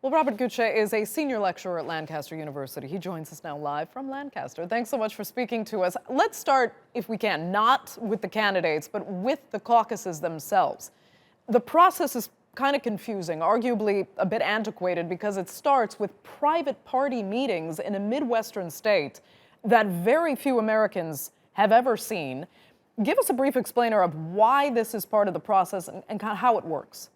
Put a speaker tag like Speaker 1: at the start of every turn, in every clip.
Speaker 1: Well, Robert Gutsche is a senior lecturer at Lancaster University. He joins us now live from Lancaster. Thanks so much for speaking to us. Let's start, if we can, not with the candidates, but with the caucuses themselves. The process is kind of confusing, arguably a bit antiquated, because it starts with private party meetings in a Midwestern state that very few Americans have ever seen. Give us a brief explainer of why this is part of the process and kind of how it works.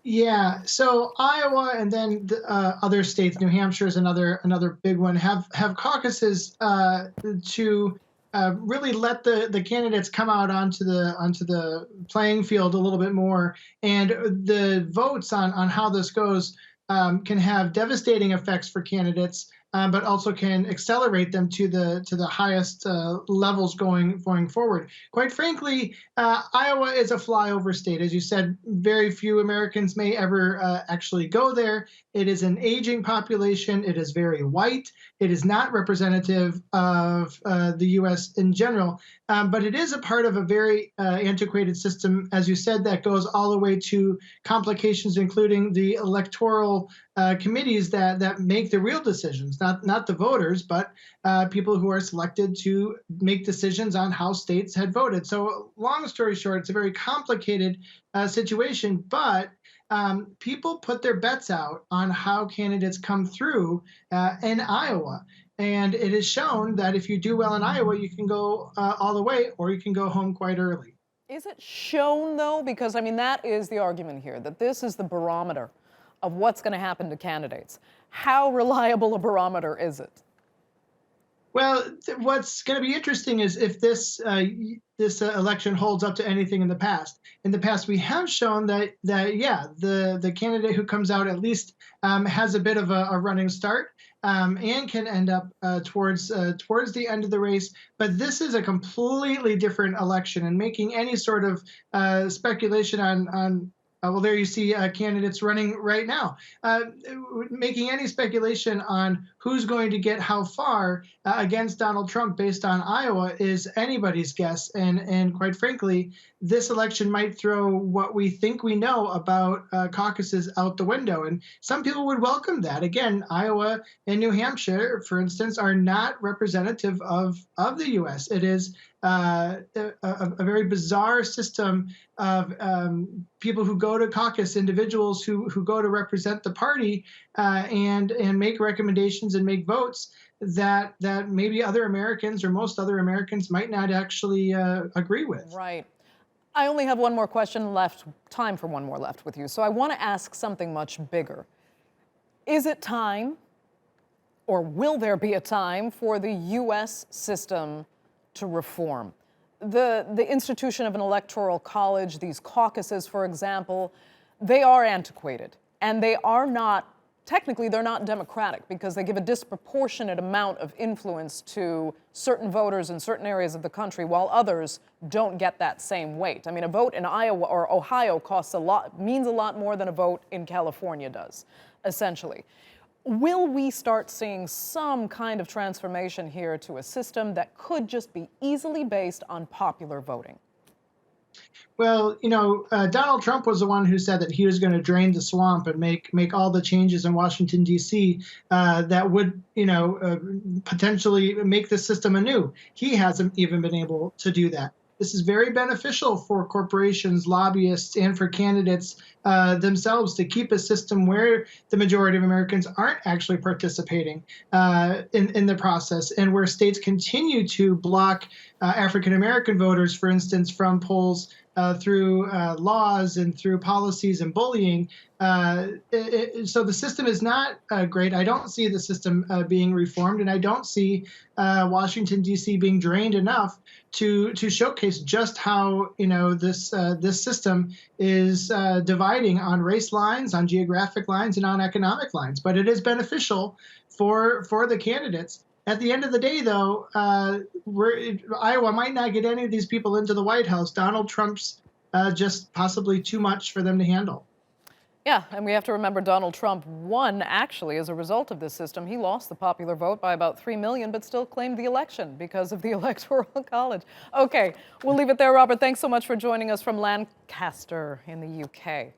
Speaker 2: Yeah, so Iowa and then other states, New Hampshire is another big one, have caucuses to really let the candidates come out onto the playing field a little bit more, and the votes on how this goes can have devastating effects for candidates. But also can accelerate them to the highest levels going forward. Quite frankly, Iowa is a flyover state. As you said, very few Americans may ever actually go there. It is an aging population. It is very white. It is not representative of the U.S. in general, but it is a part of a very antiquated system, as you said, that goes all the way to complications, including the electoral committees that make the real decisions, not the voters, but people who are selected to make decisions on how states had voted. So long story short, it's a very complicated situation, but people put their bets out on how candidates come through in Iowa. And it is shown that if you do well in Iowa, you can go all the way, or you can go home quite early.
Speaker 1: Is it shown, though? Because, I mean, that is the argument here, that this is the barometer of what's going to happen to candidates. How reliable a barometer is it?
Speaker 2: Well, what's going to be interesting is if this election holds up to anything in the past. In the past, we have shown that yeah, the candidate who comes out at least has a bit of a running start and can end up towards the end of the race. But this is a completely different election, and making any sort of speculation on well, there you see candidates running right now. Making any speculation on who's going to get how far against Donald Trump based on Iowa is anybody's guess. And quite frankly, this election might throw what we think we know about caucuses out the window. And some people would welcome that. Again, Iowa and New Hampshire, for instance, are not representative of the U.S. It is a very bizarre system of people who go to caucus, individuals who go to represent the party and make recommendations and make votes that maybe other Americans or most other Americans might not actually agree with.
Speaker 1: Right. I only have one more question left, time for one more left with you. So I want to ask something much bigger. Is it time, or will there be a time, for the U.S. system to reform? The institution of an electoral college, these caucuses, for example, they are antiquated, and they are not, technically they're not democratic, because they give a disproportionate amount of influence to certain voters in certain areas of the country, while others don't get that same weight. I mean, a vote in Iowa or Ohio costs a lot, means a lot more than a vote in California does, essentially. Will we start seeing some kind of transformation here to a system that could just be easily based on popular voting?
Speaker 2: Well, Donald Trump was the one who said that he was going to drain the swamp and make all the changes in Washington, D.C. That would, potentially make the system anew. He hasn't even been able to do that. This is very beneficial for corporations, lobbyists, and for candidates themselves to keep a system where the majority of Americans aren't actually participating in the process, and where states continue to block African American voters, for instance, from polls through laws and through policies and bullying. So the system is not great. I don't see the system being reformed, and I don't see Washington, D.C. being drained enough to showcase just how this system is dividing on race lines, on geographic lines, and on economic lines. But it is beneficial for the candidates. At the end of the day, though, Iowa might not get any of these people into the White House. Donald Trump's just possibly too much for them to handle.
Speaker 1: Yeah, and we have to remember Donald Trump won, actually, as a result of this system. He lost the popular vote by about 3 million, but still claimed the election because of the Electoral College. Okay, we'll leave it there, Robert. Thanks so much for joining us from Lancaster in the UK.